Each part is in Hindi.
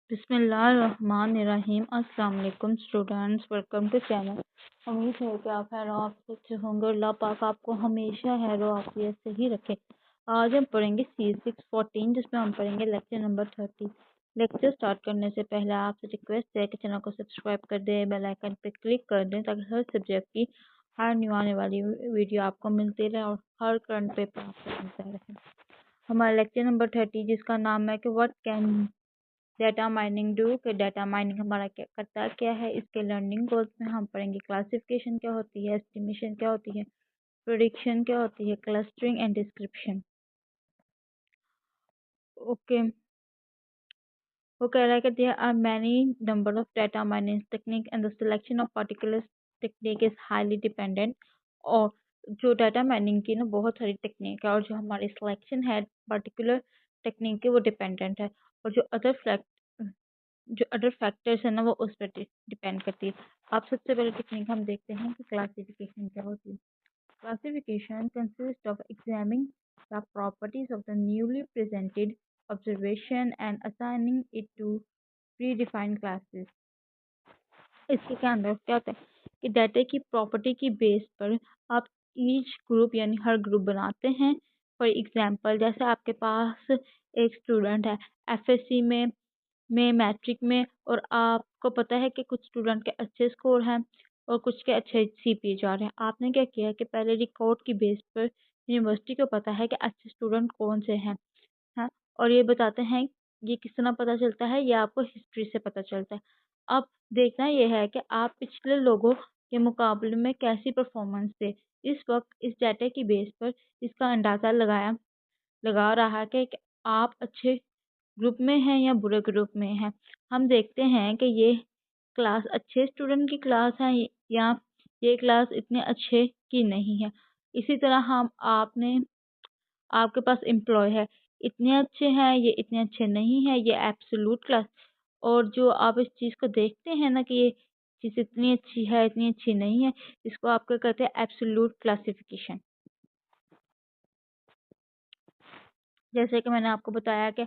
बिस्मिल्लाहिर्रहमानिर्रहीम। अस्सलाम वालेकुम स्टूडेंट्स, वेलकम टू चैनल। उम्मीद है कि आप खैर आप अच्छे होंगे। अल्लाह पाक आपको हमेशा खैर आफियत से ही रखे। आज हम पढ़ेंगे C614, जिसमें हम पढ़ेंगे लेक्चर नंबर 30। लेक्चर स्टार्ट करने से पहले आपसे रिक्वेस्ट है कि चैनल को सब्सक्राइब कर दें, बेल आइकन पर क्लिक कर दें ताकि हर सब्जेक्ट की हर न्यू आने वाली वीडियो आपको मिलती रहे और हर करंट पेपर आपको मिलता रहे। हमारा लेक्चर नंबर 30 जिसका नाम है कि what can data mining do, कि डाटा माइनिंग हमारा क्या करता क्या है। इसके लर्निंग गोल्स में हम पढ़ेंगे क्लासिफिकेशन क्या होती है, एस्टिमेशन क्या होती है, प्रेडिक्शन क्या होती है, क्लस्टरिंग एंड डिस्क्रिप्शन। ओके, वो कह रहा है कि there are many number of data mining technique and the selection of particular technique is highly dependent. और जो डाटा माइनिंग की ना बहुत सारी टेक्निक है और जो हमारी सिलेक्शन है पर्टिकुलर टेक्निक की वो डिपेंडेंट है। और जो अदर फैक्टर्स है ना वो उस पर डिपेंड करती है। अब सबसे पहले टेक्निक हम देखते हैं कि क्लासिफिकेशन क्या होती है। Classification consist of examining the properties of the newly presented observation and assigning it to predefined classes. इसके क्या अंदर क्या होता है कि डाटा की प्रॉपर्टी की बेस पर आप ईच ग्रुप यानी हर ग्रुप बनाते हैं। फॉर एग्जांपल, जैसे आपके पास एक स्टूडेंट है एफएससी में मैट्रिक में, और आपको पता है कि कुछ स्टूडेंट के अच्छे स्कोर हैं और कुछ के अच्छे सीपीए जा रहे हैं। आपने क्या किया कि पहले रिकॉर्ड की बेस पर यूनिवर्सिटी को पता है कि अच्छे स्टूडेंट कौन से हैं, हाँ, और ये बताते हैं। ये किस तरह पता चलता है, ये आपको हिस्ट्री से पता चलता है। अब देखना ये है कि आप पिछले लोगों के मुकाबले में कैसी परफॉर्मेंस थे। इस वक्त इस डाटा की बेस पर इसका अंदाज़ा लगा रहा है कि आप अच्छे ग्रुप में हैं या बुरे ग्रुप में हैं। हम देखते हैं कि ये क्लास अच्छे स्टूडेंट की क्लास है या ये क्लास इतने अच्छे की नहीं है। इसी तरह हम आपने आपके पास एम्प्लॉय है, इतने अच्छे हैं ये इतने अच्छे नहीं है, ये एब्सोल्यूट क्लास। और जो आप इस चीज़ को देखते हैं ना कि ये चीज़ इतनी अच्छी है इतनी अच्छी नहीं है, इसको आप क्या कहते हैं, एब्सोल्यूट क्लासिफिकेशन। जैसे कि मैंने आपको बताया कि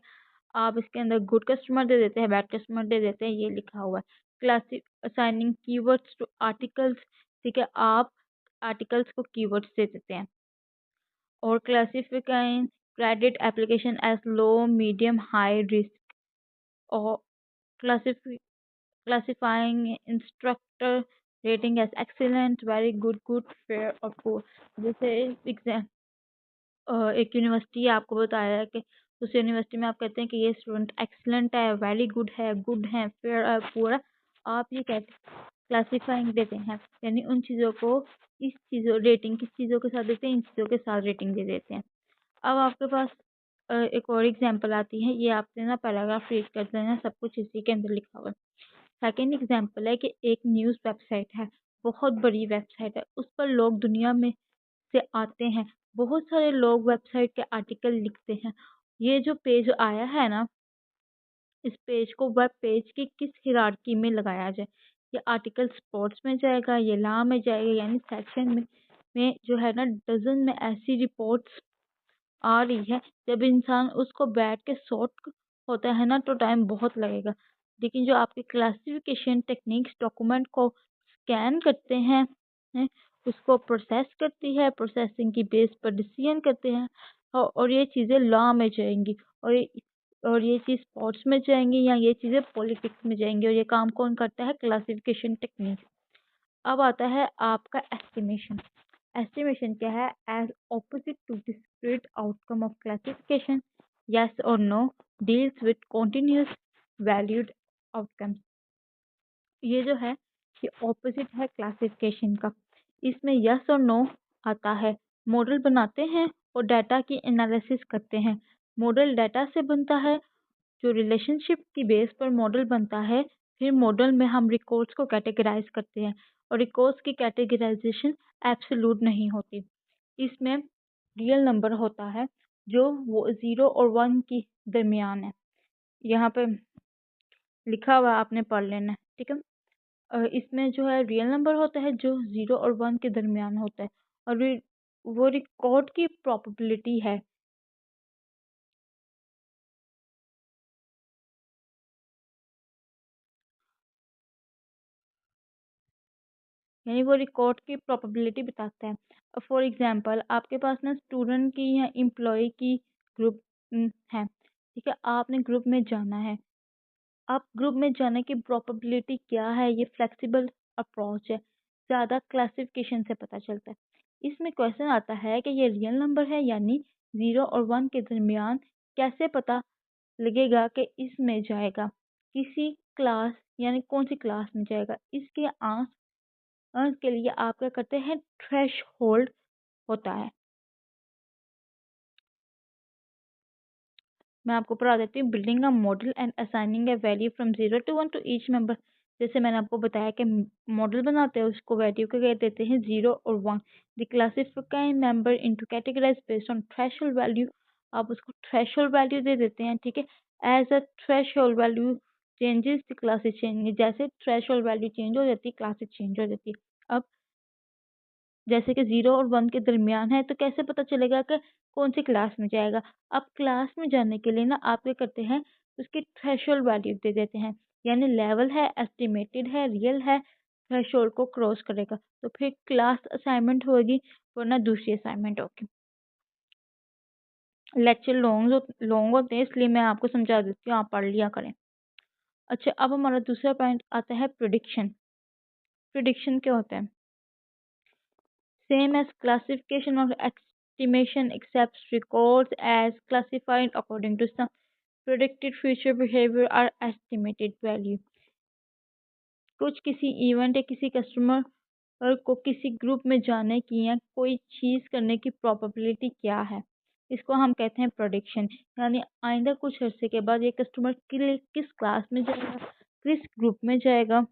आप इसके अंदर गुड कस्टमर दे देते हैं, बैड कस्टमर दे देते हैं, ये लिखा हुआ है। Classic assigning keywords to articles, ठीक है, आप आर्टिकल्स को कीवर्ड्स दे देते हैं। और classifying credit application as low medium high risk. और classifying instructor rating as excellent, very good, good, fair और पुअर। जैसे एग्जाम एक यूनिवर्सिटी आपको बताया है कि उस यूनिवर्सिटी में आप कहते हैं कि ये स्टूडेंट एक्सीलेंट है, वेरी गुड है, गुड है, फेयर है, पुअर है। आप ये कहते क्लासिफाइंग देते हैं, यानी उन चीज़ों को इस चीज़ों रेटिंग किस चीज़ों के साथ देते हैं, इन चीज़ों के साथ रेटिंग दे देते हैं। अब आपके पास एक और एग्जांपल आती है, ये आपने ना पैराग्राफ रीड कर देना, सब कुछ इसी के अंदर लिखा हुआ है। सेकेंड एग्जांपल है कि एक न्यूज़ वेबसाइट है, बहुत बड़ी वेबसाइट है, उस पर लोग दुनिया में से आते हैं, बहुत सारे लोग वेबसाइट के आर्टिकल लिखते हैं। ये जो पेज आया है ना, इस पेज को वेब पेज की किस हिरार्की में लगाया जाए। ये आर्टिकल स्पोर्ट्स में जाएगा, ये लॉ में जाएगा, यानी सेक्शन में जो है ना डजन में ऐसी रिपोर्ट्स आ रही है। जब इंसान उसको बैठ के सॉर्ट होता है ना तो टाइम बहुत लगेगा। लेकिन जो आपकी क्लासिफिकेशन टेक्निक्स डॉक्यूमेंट को स्कैन करते हैं, उसको प्रोसेस करती है, प्रोसेसिंग की बेस पर डिसीजन करते हैं। और ये चीज़ें लॉ में जाएंगी, और ये चीज़ स्पोर्ट्स में जाएंगी, या ये चीज़ें पॉलिटिक्स में जाएंगी। और ये काम कौन करता है, क्लासिफिकेशन टेक्निक। अब आता है आपका एस्टिमेशन। एस्टिमेशन क्या है, as opposite to discrete outcome of classification, yes और no, deals with continuous valued outcomes. ये जो है ये ऑपोजिट है क्लासिफिकेशन का। इसमें यस और नो आता है। मॉडल बनाते हैं और डाटा की एनालिसिस करते हैं। मॉडल डाटा से बनता है, जो रिलेशनशिप की बेस पर मॉडल बनता है। फिर मॉडल में हम रिकॉर्ड्स को कैटेगराइज करते हैं, और रिकॉर्ड्स की कैटेगराइजेशन एब्सोल्यूट नहीं होती। इसमें रियल नंबर होता है जो वो 0 और 1 की दरमियान है। यहाँ पे लिखा हुआ है, आपने पढ़ लेना है, ठीक है। इसमें जो है रियल नंबर होता है जो 0 और 1 के दरमियान होता है, और वो रिकॉर्ड की प्रोबेबिलिटी है। यानी वो रिकॉर्ड की प्रोबेबिलिटी बताता है। फॉर एग्जांपल आपके पास ना स्टूडेंट की या एम्प्लॉय की ग्रुप है, ठीक है, आपने ग्रुप में जाना है। आप ग्रुप में जाने की प्रोबेबिलिटी क्या है, ये फ्लेक्सिबल अप्रोच है, ज़्यादा क्लासिफिकेशन से पता चलता है। इसमें क्वेश्चन आता है कि ये रियल नंबर है, यानी 0 और 1 के दरमियान कैसे पता लगेगा कि इसमें जाएगा, किसी क्लास यानी कौन सी क्लास में जाएगा। इसके आंसर के लिए आप क्या करते हैं, थ्रेश होल्ड होता है। मैं आपको पढ़ा देती हूँ। Building a model and assigning a value from 0 to 1 to each member. जैसे मैंने आपको बताया कि मॉडल बनाते हैं, उसको वैल्यू के कह देते हैं 0 और 1। The classify member into categorise based on threshold value. आप उसको थ्रेशोल्ड वैल्यू दे देते हैं, ठीक है। As a threshold value changes the classes change. जैसे थ्रेशोल्ड वैल्यू चेंज हो जाती है, क्लासेस चेंज हो जाती है। अब जैसे कि 0 और 1 के दरमियान है, तो कैसे पता चलेगा कि कौन सी क्लास में जाएगा। अब क्लास में जाने के लिए ना आप क्या करते हैं, उसकी थ्रेशोल्ड वैल्यू दे देते हैं, यानी लेवल है, एस्टिमेटेड है, रियल है, थ्रेशोल्ड को क्रॉस करेगा तो फिर क्लास असाइनमेंट होगी, वरना दूसरी असाइनमेंट होगी। लेक्चर लॉन्ग होते हैं, इसलिए मैं आपको समझा देती हूँ, आप पढ़ लिया करें। अच्छा, अब हमारा दूसरा पॉइंट आता है प्रिडिक्शन। प्रिडिक्शन क्या होता है? Same as classification or estimation except records as classified according to some predicted future behavior or estimated value। कुछ किसी इवेंट या किसी कस्टमर को किसी ग्रुप में जाने की या कोई चीज़ करने की प्रोबेबिलिटी क्या है, इसको हम कहते हैं प्रोडिक्शन। यानी आइंदा कुछ अरसे के बाद ये कस्टमर किस क्लास में जाएगा, किस ग्रुप में जाएगा।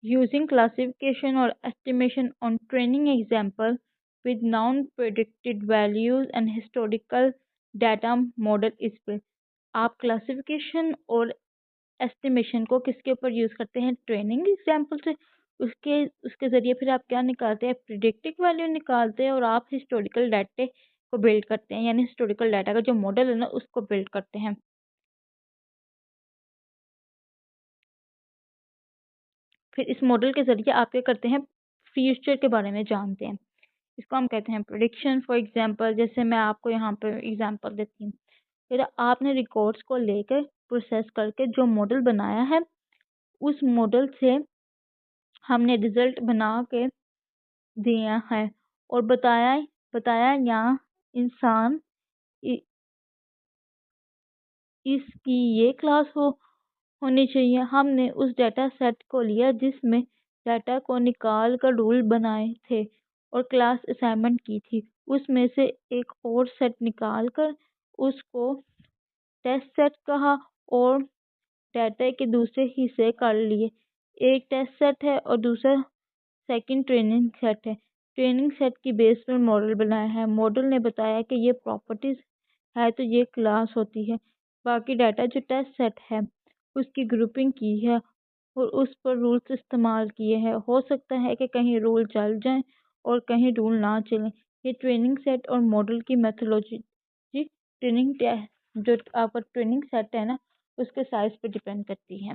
Using classification or estimation on training example with non-predicted values and historical data model is built। आप क्लासिफिकेशन और एस्टिमेशन को किसके ऊपर यूज़ करते हैं? ट्रेनिंग एग्जाम्पल से। उसके उसके ज़रिए फिर आप क्या निकालते हैं? प्रिडिक्टिव वैल्यू निकालते हैं और आप हिस्टोरिकल डाटे को बिल्ड करते हैं, यानी हिस्टोरिकल डाटा का जो मॉडल है ना उसको बिल्ड करते हैं। फिर इस मॉडल के ज़रिए आप क्या करते हैं? फ्यूचर के बारे में जानते हैं। इसको हम कहते हैं प्रिडिक्शन। फॉर एग्जांपल जैसे मैं आपको यहाँ पर एग्जांपल देती हूँ। फिर आपने रिकॉर्ड्स को लेकर प्रोसेस करके जो मॉडल बनाया है, उस मॉडल से हमने रिजल्ट बना के दिया है और बताया बताया यहाँ इंसान इसकी ये क्लास होनी चाहिए। हमने उस डाटा सेट को लिया जिसमें डाटा को निकाल कर रूल बनाए थे और क्लास असाइनमेंट की थी। उसमें से एक और सेट निकाल कर उसको टेस्ट सेट कहा और डाटा के दूसरे हिस्से कर लिए। एक टेस्ट सेट है और दूसरा सेकंड ट्रेनिंग सेट है। ट्रेनिंग सेट की बेस पर मॉडल बनाया है। मॉडल ने बताया कि ये प्रॉपर्टीज है तो ये क्लास होती है। बाकी डाटा जो टेस्ट सेट है उसकी ग्रुपिंग की है और उस पर रूल्स इस्तेमाल किए हैं। हो सकता है कि कहीं रूल चल जाएं और कहीं रूल ना चलें। ये ट्रेनिंग सेट और मॉडल की मेथोलॉजी ट्रेनिंग जो आपका ट्रेनिंग सेट है ना उसके साइज पे डिपेंड करती है।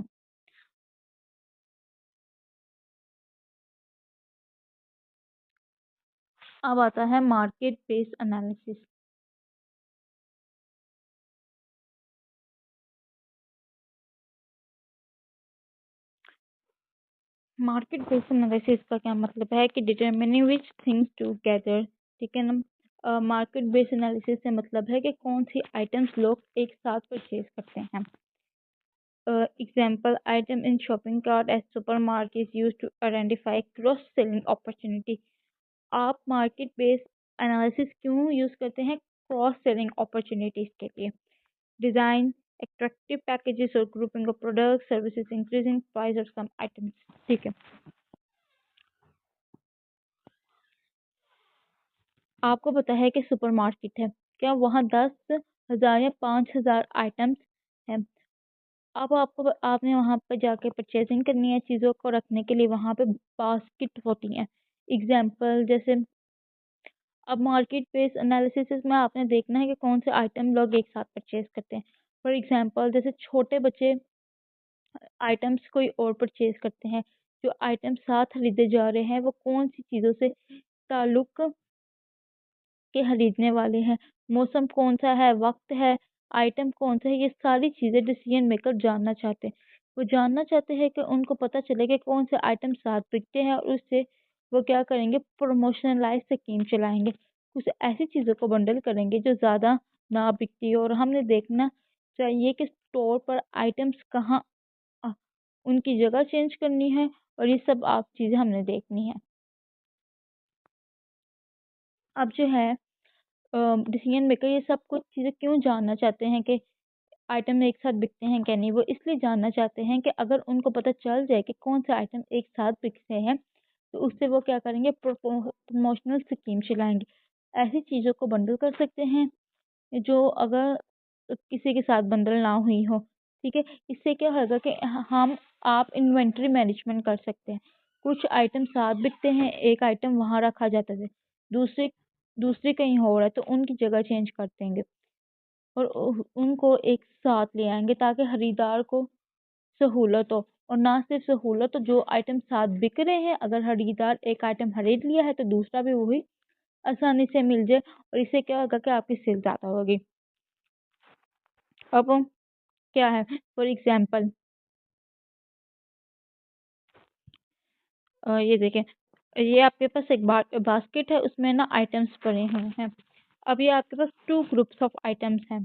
अब आता है market based analysis. Market based analysis का क्या मतलब है कि डिटरमिनिंग विच थिंग्स टुगेदर, ठीक है ना। मार्केट बेस्ड एनालिसिस से मतलब है कि कौन सी आइटम्स लोग एक साथ परचेज करते हैं। Example item in shopping cart at supermarket use to identify cross selling opportunity. आप मार्केट बेस्ड एनालिसिस क्यों यूज करते हैं? क्रॉस सेलिंग अपॉर्चुनिटीज के लिए। Design attractive packages or grouping of products, services, increasing price of some items, ठीक है। आपको पता है कि सुपरमार्केट है, क्या वहाँ 10,000 या 5,000 आइटम्स हैं। अब आपने वहाँ पर जाके परचेजिंग करनी है, चीज़ों को रखने के लिए वहाँ पे बास्केट होती हैं। एग्जाम्पल जैसे अब मार्केट बेस्ड एनालिसिस में आपने देखना है कि कौन से आइटम लोग एक साथ परचेज करते हैं। फॉर एग्जांपल जैसे छोटे बच्चे आइटम्स कोई और परचेज करते हैं, जो आइटम साथ खरीदे जा रहे हैं वो कौन सी चीज़ों से ताल्लुक के खरीदने वाले हैं, मौसम कौन सा है, वक्त है, आइटम कौन सा है, ये सारी चीज़ें डिसीजन मेकर जानना चाहते हैं। वो जानना चाहते हैं कि उनको पता चले कि कौन से आइटम साथ बिकते हैं और उससे वो क्या करेंगे, प्रमोशनलाइज स्कीम चलाएंगे, कुछ ऐसी चीज़ों को बंडल करेंगे जो ज़्यादा ना बिकती हो। और हमने देखना चाहिए कि स्टोर पर आइटम्स कहाँ अ, उनकी जगह चेंज करनी है, और ये सब आप चीज़ें हमने देखनी है। अब जो है डिसीजन मेकर ये सब कुछ चीज़ें क्यों जानना चाहते हैं कि आइटम एक साथ बिकते हैं क्या नहीं, वो इसलिए जानना चाहते हैं कि अगर उनको पता चल जाए कि कौन से आइटम एक साथ बिकते हैं, तो उससे वो क्या करेंगे, प्रमोशनल स्कीम चलाएंगे, ऐसी चीज़ों को बंडल कर सकते हैं जो अगर किसी के साथ बंडल ना हुई हो। ठीक है, इससे क्या होगा कि हम आप इन्वेंट्री मैनेजमेंट कर सकते हैं। कुछ आइटम साथ बिकते हैं, एक आइटम वहाँ रखा जाता है, दूसरे दूसरे कहीं हो रहा है तो उनकी जगह चेंज कर देंगे और उनको एक साथ ले आएंगे ताकि खरीदार को सहूलत हो। और ना सिर्फ सहूलत हो, जो आइटम साथ बिक रहे हैं, अगर खरीदार एक आइटम खरीद लिया है तो दूसरा भी वही आसानी से मिल जाए, और इससे क्या होगा कि आपकी सेल ज़्यादा होगी। अब क्या है, फॉर एग्जाम्पल ये देखें, ये आपके पास एक बास्केट है, उसमें ना आइटम्स पड़े हुए हैं। अब ये आपके पास टू ग्रुप्स ऑफ आइटम्स हैं।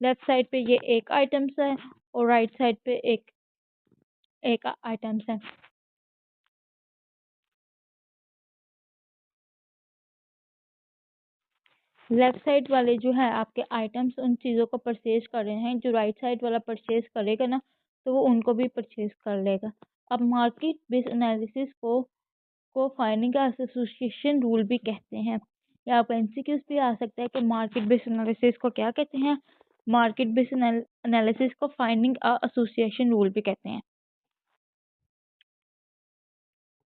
लेफ्ट साइड पे ये एक आइटम्स है और राइट साइड पे एक एक आइटम्स है। लेफ्ट साइड वाले जो है आपके आइटम्स उन चीज़ों को परचेज कर रहे हैं, जो राइट साइड वाला परचेज करेगा ना तो वो उनको भी परचेज कर लेगा। अब मार्केट बेस्ड एनालिसिस को फाइंडिंग का एसोसिएशन रूल भी कहते हैं, या आप एमसीक्यूज भी आ सकता है कि मार्केट बेस्ड एनालिसिस को क्या कहते हैं, मार्केट बेस्ड एनालिसिस को फाइंडिंग एसोसिएशन रूल भी कहते हैं,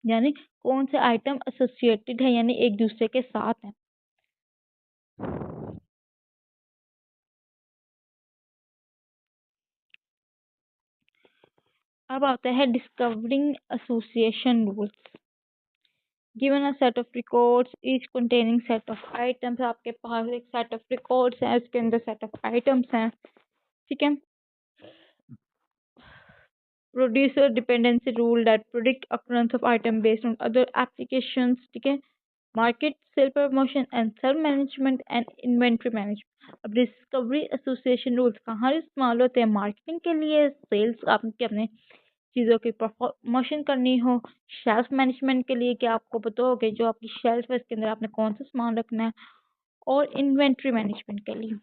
यानी कौन से आइटम एसोसिएटेड है यानी एक दूसरे के साथ है। अब आता है discovering association rule. Given a set of records each containing set of items, आपके पास एक सेट ऑफ रिकॉर्ड्स है, उसके अंदर सेट ऑफ आइटम्स हैं। ठीक है, producer dependency rule that predict occurrence of item based on other applications. ठीक है, market sale promotion and sell management and inventory management। अब डिस्कवरी एसोसिएशन रूल्स कहाँ इस्तेमाल होते हैं, मार्केटिंग के लिए, सेल्स आपके अपने चीज़ों की प्रमोशन करनी हो, शेल्फ मैनेजमेंट के लिए कि आपको पता हो कि जो आपकी शेल्फ है इसके अंदर आपने कौन सा सामान रखना है, और इन्वेंट्री मैनेजमेंट के लिए।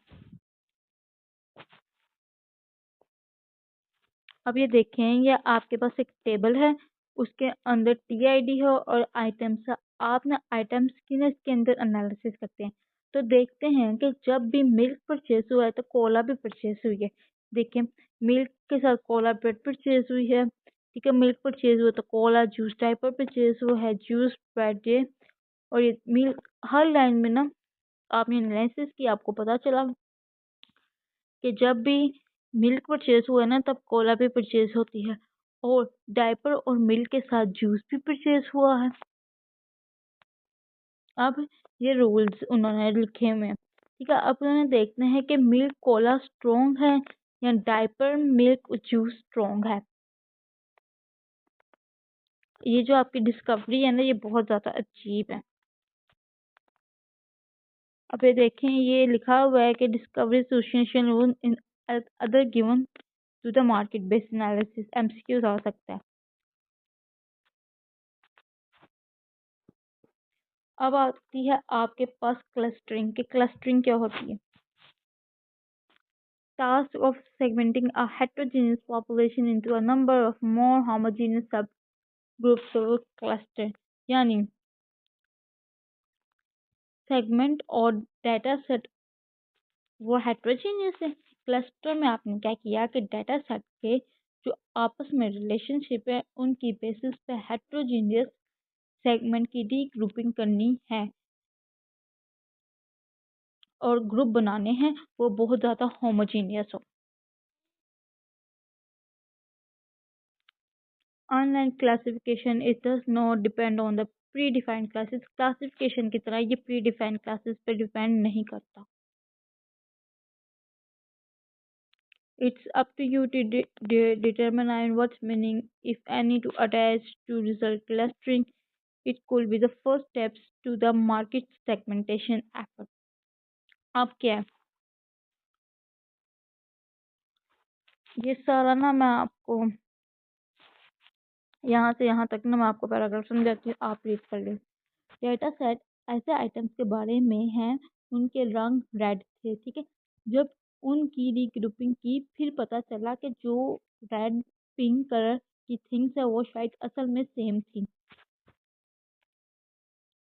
अब ये देखें, ये आपके पास एक टेबल है, उसके अंदर टीआईडी है और आइटम्स है। आप ना आइटम्स की ना इसके अंदर एनालिसिस करते हैं तो देखते हैं कि जब भी मिल्क परचेज हुआ है तो कोला भी परचेज हुई है। देखिए, मिल्क के साथ कोला ब्रेड परचेज हुई है। ठीक है, मिल्क परचेज हुआ तो कोला जूस टाइपर परचेज हुआ है, जूस ब्रेड ये, और ये मिल्क हर लाइन में ना आपने एनालिसिस की, आपको पता चला कि जब भी मिल्क परचेज हुआ है ना तब कोला भी परचेज होती है, और डायपर और मिल्क के साथ जूस भी परचेज हुआ है। अब ये रूल्स उन्होंने लिखे हुए हैं। ठीक है, अब उन्होंने देखना है कि मिल्क कोला स्ट्रॉन्ग है या डायपर मिल्क जूस स्ट्रॉन्ग है। ये जो आपकी डिस्कवरी है ना ये बहुत ज़्यादा अजीब है। अब ये देखें, ये लिखा हुआ है कि discovery association rule in other given to the market based analysis, MCQs आ सकता है। अब आती है आपके पास क्लस्टरिंग, कि क्लस्टरिंग क्या होती है। Task of segmenting a heterogeneous population into a number of more homogeneous subgroups or cluster, यानी सेगमेंट और डाटा सेट वो हेट्रोजीनियस है। क्लस्टर में आपने क्या किया कि डाटा सेट के जो आपस में रिलेशनशिप है उनकी बेसिस पे हेट्रोजीनियस सेगमेंट की डी ग्रुपिंग करनी है, और ग्रुप बनाने हैं वो बहुत ज़्यादा होमोजीनियस हो। Online classification it does not depend on the pre defined classes. Classification की तरह ये प्री डिफाइंड क्लासेस पे डिपेंड नहीं करता। It's up to you to determine what's meaning, if any, to attach to result clustering. It could be the first steps to the market segmentation effort. अब क्या है ये सारा ना, मैं आपको यहाँ से यहाँ तक ना मैं आपको पैराग्राफ समझाती हूँ, आप रीड कर लो। डेटा सेट ऐसे आइटम्स के बारे में है उनके रंग रेड थे, ठीक है। जब उनकी रीग्रुपिंग की फिर पता चला कि जो रेड पिंक कलर की थिंग्स है वो शायद असल में सेम थी।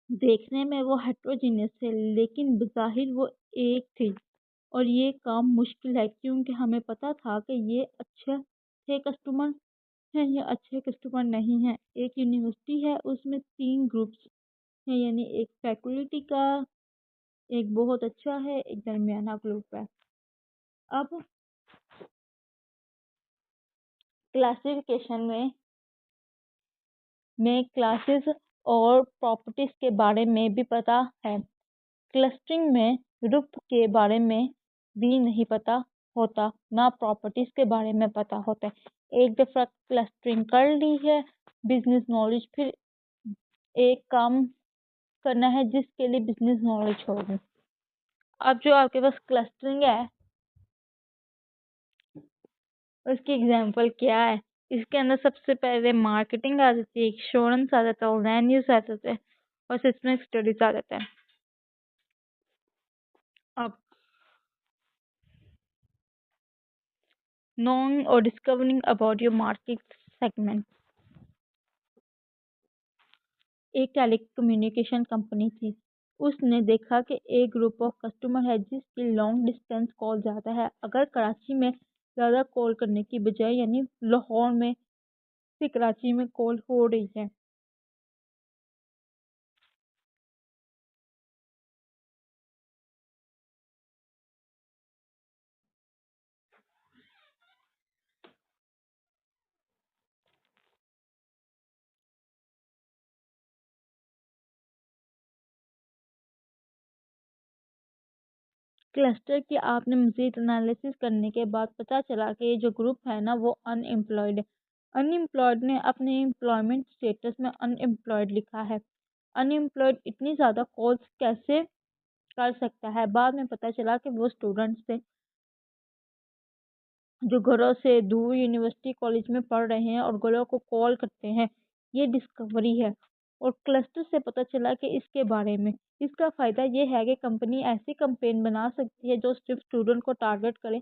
देखने में वो हेट्रोजीनियस थे लेकिन बज़ाहिर वो एक थी। और ये काम मुश्किल है क्योंकि हमें पता था कि ये अच्छे कस्टमर हैं या अच्छे कस्टमर नहीं हैं। एक यूनिवर्सिटी है उसमें 3 ग्रुप्स हैं, यानी एक फैकल्टी का, एक बहुत अच्छा है, एक दरमियाना ग्रुप है। अब क्लासिफिकेशन में क्लासेस और प्रॉपर्टीज के बारे में भी पता है। क्लस्टरिंग में ग्रुप के बारे में भी नहीं पता होता, ना प्रॉपर्टीज के बारे में पता होता है। एक दफ़ा क्लस्टरिंग कर ली है बिजनेस नॉलेज, फिर एक काम करना है जिसके लिए बिजनेस नॉलेज होगी। अब जो आपके पास क्लस्टरिंग है उसकी एग्जांपल क्या है? इसके अंदर सबसे पहले मार्केटिंग आ जाती है, इंश्योरेंस आ जाता है, लैंड यूज आ जाता है और सिस्टमिक स्टडीज आ जाता है। अब knowing or discovering about your market segment। एक टेलीकम्युनिकेशन कंपनी थी। उसने देखा कि एक ग्रुप ऑफ कस्टमर है जिसकी लॉन्ग डिस्टेंस कॉल ज़्यादा है। अगर कराची में ज़्यादा कॉल करने की बजाय यानी लाहौर में से कराची में कॉल हो रही है, क्लस्टर की आपने मजीद एनालिसिस करने के बाद पता चला कि ये जो ग्रुप है ना वो अनएम्प्लॉयड है। अनएम्प्लॉयड ने अपने एम्प्लॉयमेंट स्टेटस में अनएम्प्लॉयड लिखा है। अनएम्प्लॉयड इतनी ज़्यादा कॉल्स कैसे कर सकता है? बाद में पता चला कि वो स्टूडेंट्स थे जो घरों से दूर यूनिवर्सिटी कॉलेज में पढ़ रहे हैं और घरों को कॉल करते हैं। ये डिस्कवरी है। और क्लस्टर से पता चला कि इसके बारे में इसका फ़ायदा ये है कि कंपनी ऐसी कैंपेन बना सकती है जो सिर्फ स्टूडेंट को टारगेट करे।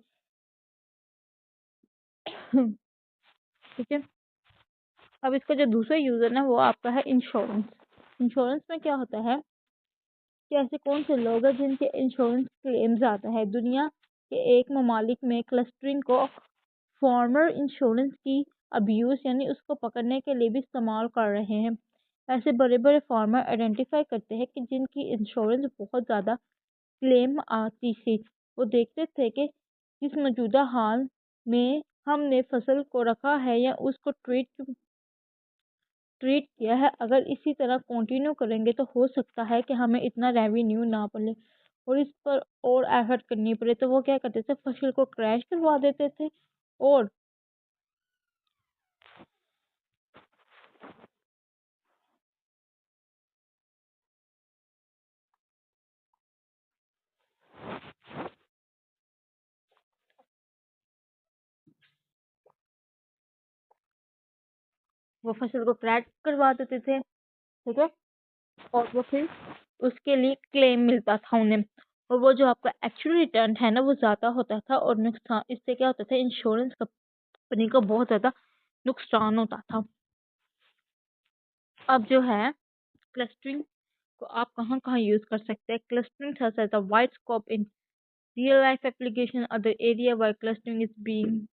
ठीक है। अब इसका जो दूसरा यूज़र है वो आपका है इंश्योरेंस। इंश्योरेंस में क्या होता है कि ऐसे कौन से लोग हैं जिनके इंश्योरेंस क्लेम्स आता है। दुनिया के एक ममालिक में क्लस्टरिंग को फॉर्मर इंश्योरेंस की अब्यूज़ यानी उसको पकड़ने के लिए भी इस्तेमाल कर रहे हैं। ऐसे बड़े बड़े फार्मर आइडेंटिफाई करते हैं कि जिनकी इंश्योरेंस बहुत ज़्यादा क्लेम आती थी। वो देखते थे कि जिस मौजूदा हाल में हमने फसल को रखा है या उसको ट्रीट किया है, अगर इसी तरह कंटिन्यू करेंगे तो हो सकता है कि हमें इतना रेवेन्यू ना पड़े और इस पर और एफर्ट करनी पड़े। तो वो क्या करते थे, फसल को क्रैश करवा देते थे और वो फसल को क्रैश करवा देते थे, ठीक है। और वो फिर उसके लिए क्लेम मिलता था उन्हें। और वो जो आपका एक्चुअल रिटर्न है ना वो ज़्यादा होता था और नुकसान इससे क्या होता था, इंश्योरेंस कंपनी को बहुत ज़्यादा नुकसान होता था। अब जो है क्लस्टरिंग को आप कहाँ कहाँ यूज़ कर सकते हैं? Clustering has a wide scope in real life application. Other area where clustering is being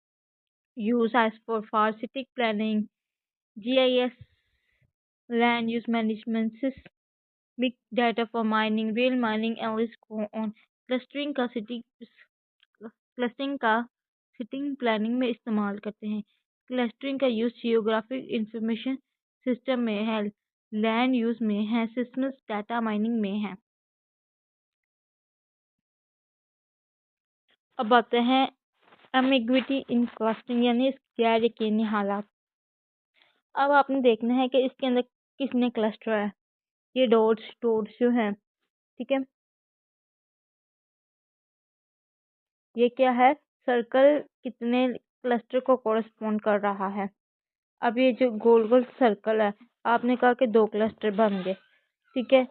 used as for city planning, GIS, land use management, big data for mining, real mining analysts go on। Clustering का सिटी क्लस्टरिंग का सिटिंग प्लानिंग में इस्तेमाल करते हैं। क्लस्टरिंग का यूज जियोग्राफिक इंफॉर्मेशन सिस्टम में है, लैंड यूज में है, सिस्टम्स डाटा माइनिंग में है। अब आते हैं एम्बिग्विटी इन क्लस्टरिंग यानी गैर यकीनी हालात। अब आपने देखना है कि इसके अंदर कितने क्लस्टर है। ये डॉट्स डॉट्स जो है, ठीक है, ये क्या है, सर्कल कितने क्लस्टर को कॉरेस्पॉन्ड कर रहा है। अब ये जो गोल गोल सर्कल है, आपने कहा कि 2 क्लस्टर बन गए, ठीक है,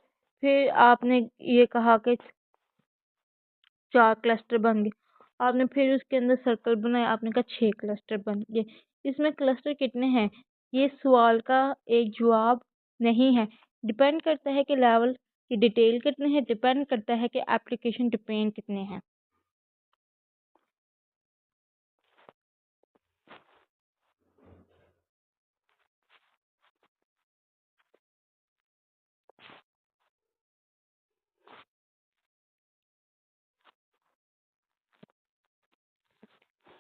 फिर आपने ये कहा कि 4 क्लस्टर बन गए, आपने फिर उसके अंदर सर्कल बनाया, आपने कहा 6 क्लस्टर बन गए। इसमें क्लस्टर कितने हैं, ये सवाल का एक जवाब नहीं है, डिपेंड करता है कि लेवल की डिटेल कितने हैं, डिपेंड करता है कि एप्लीकेशन डिपेंड कितने हैं।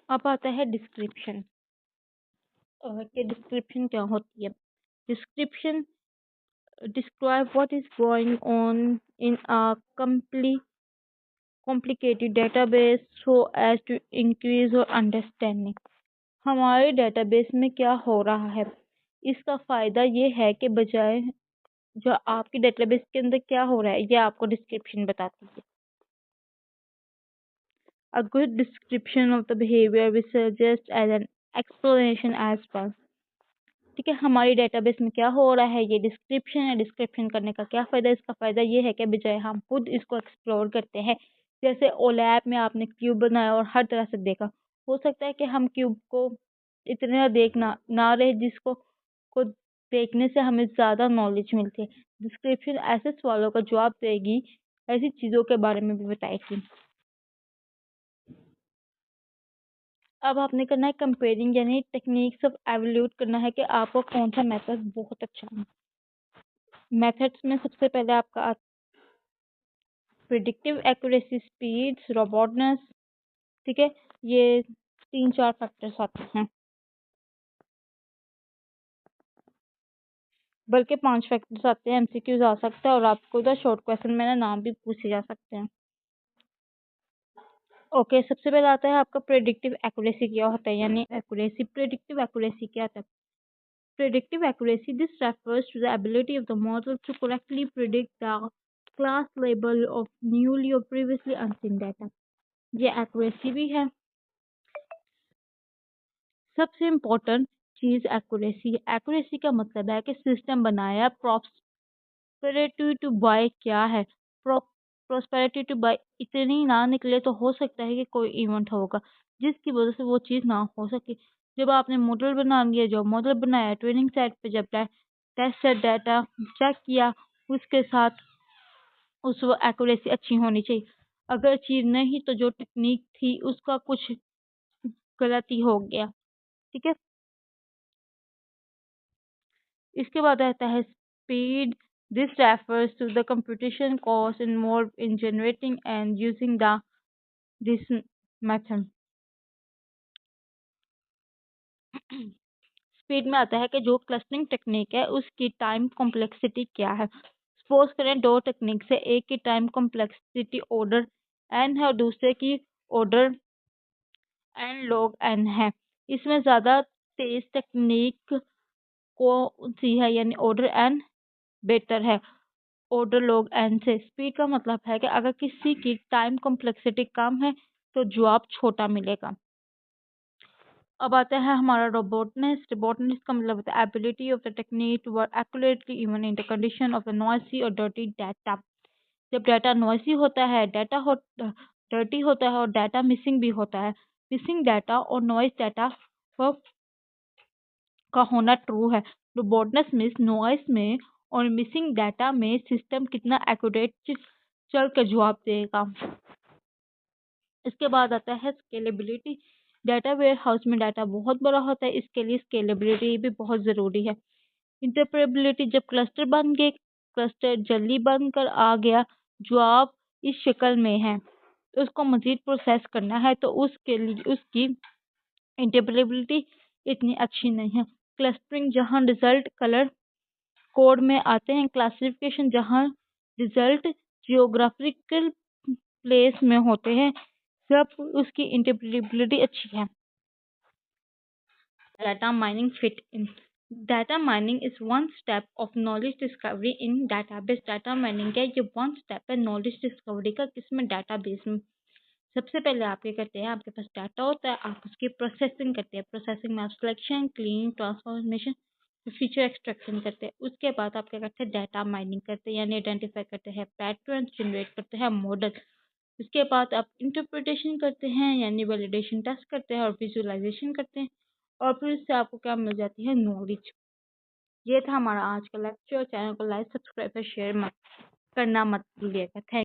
अब आता है डिस्क्रिप्शन। कि डिस्क्रिप्शन क्या होती है। Description describe what is going on in a complicated database so as to increase your understanding। हमारे डेटाबेस में क्या हो रहा है, इसका फायदा ये है कि बजाय जो आपकी डेटाबेस के अंदर क्या हो रहा है ये आपको डिस्क्रिप्शन बताती है। A good description of the behavior we suggest as an explanation as well। ठीक है, हमारी डेटाबेस में क्या हो रहा है ये डिस्क्रिप्शन है। डिस्क्रिप्शन करने का क्या फ़ायदा, इसका फ़ायदा ये है कि बजाय हम खुद इसको एक्सप्लोर करते हैं, जैसे ओलैप में आपने क्यूब बनाया और हर तरह से देखा, हो सकता है कि हम क्यूब को इतना देखना ना रहे जिसको को देखने से हमें ज़्यादा नॉलेज मिलती है। डिस्क्रिप्शन ऐसे सवालों का जवाब देगी, ऐसी चीज़ों के बारे में भी बताएगी। अब आपने करना है कंपेयरिंग, यानी टेक्निक्स ऑफ एवल्यूट करना है कि आपको कौन सा मेथड बहुत अच्छा है। मेथड्स में सबसे पहले आपका प्रिडिक्टिव एक्यूरेसी, स्पीड्स, रोबोटनेस, ठीक है, ये 3-4 फैक्टर्स आते हैं, बल्कि 5 फैक्टर्स आते हैं। एमसीक्यूज आ सकता है और आपको उधर शॉर्ट क्वेश्चन में नाम भी पूछे जा सकते हैं। ओके, सबसे पहले आता है आपका प्रिडिक्टिव एक्यूरेसी क्या होता है, यानी एक्यूरेसी। प्रिडिक्टिव एक्यूरेसी क्या होता है। Predictive accuracy, this refers to the ability of the model to correctly predict the class label of newly or previously unseen data। ये accuracy भी है। सबसे इम्पोर्टेंट चीज एक्यूरेसी। एक्यूरेसी का मतलब है कि सिस्टम बनाया। प्रॉस्पेरिटी टू बाय क्या है, प्रॉस्पेरिटी टू बाय इतनी ना निकले तो हो सकता है कि कोई इवेंट होगा जिसकी वजह से वो चीज़ ना हो सके। जब आपने मॉडल बना लिया, जो मॉडल बनाया ट्रेनिंग सेट पे, जब टेस्ट सेट डाटा चेक किया, उसके साथ उस वो एक्यूरेसी अच्छी होनी चाहिए। अगर चीज़ नहीं तो जो टेक्निक थी उसका कुछ गलती हो गया, ठीक है। इसके बाद आता है speed. This refers to the computation cost involve in generating and using the this method. Speed में आता है कि जो क्लस्टरिंग टेक्निक है उसकी टाइम कॉम्प्लेक्सिटी क्या है। सपोज करें 2 टेक्निक से, एक की टाइम कॉम्प्लेक्सिटी ऑर्डर एन है और दूसरे की ऑर्डर एन लॉग एन है। इसमें ज़्यादा तेज टेक्निक कौन सी है, यानी ऑर्डर एन बेटर है ऑर्डर लॉग एन से। स्पीड का मतलब है कि अगर किसी की टाइम कॉम्प्लेक्सिटी कम है तो जवाब छोटा मिलेगा। अब आता है हमारा रोबोटनेस। रोबोटनेस का मतलब होता है ability of the technique to work accurately even in the condition of the noisy और डर्टी डाटा। जब डाटा नॉइसी होता है, डर्टी होता है और डाटा मिसिंग भी होता है। मिसिंग डाटा और नॉइस डाटा का होना ट्रू है। रोबोटनेस मिस नॉइस में और मिसिंग डाटा में सिस्टम कितना एक्यूरेट चल कर जवाब देगा। इसके बाद आता है स्केलेबिलिटी। डाटा वेयर हाउस में डाटा बहुत बड़ा होता है, इसके लिए स्केलेबिलिटी भी बहुत ज़रूरी है। इंटरप्रेटेबिलिटी, जब क्लस्टर बन गए, क्लस्टर जल्दी बनकर आ गया, जवाब इस शक्ल में है, उसको मज़ीद प्रोसेस करना है तो उसके लिए उसकी इंटरप्रेटेबिलिटी इतनी अच्छी नहीं है। क्लस्टरिंग जहाँ रिजल्ट कलर कोड में आते हैं, क्लासिफिकेशन जहाँ रिजल्ट जियोग्राफिकल प्लेस में होते हैं, सब उसकी इंटरप्रेटेबिलिटी अच्छी है। Data mining fit in. Data mining is one step of knowledge discovery in database. Data mining क्या है? ये one step है knowledge discovery का, किसमें? database में। सबसे पहले आप क्या करते हैं, आपके पास डाटा होता है, आप उसकी प्रोसेसिंग करते हैं। प्रोसेसिंग में आप selection, clean, transformation, feature extraction करते हैं। उसके बाद आप क्या करते हैं, डाटा माइनिंग करते हैं, यानी आइडेंटिफाई करते हैं पैटर्न, जनरेट करते हैं मॉडल। उसके बाद आप इंटरप्रिटेशन करते हैं, यानी वैलिडेशन टेस्ट करते हैं और विजुअलाइजेशन करते हैं, और फिर इससे आपको क्या मिल जाती है, नॉलेज। ये था हमारा आज का लेक्चर। चैनल को लाइक, सब्सक्राइब और शेयर मत करना मत भूलिएगा। थैंक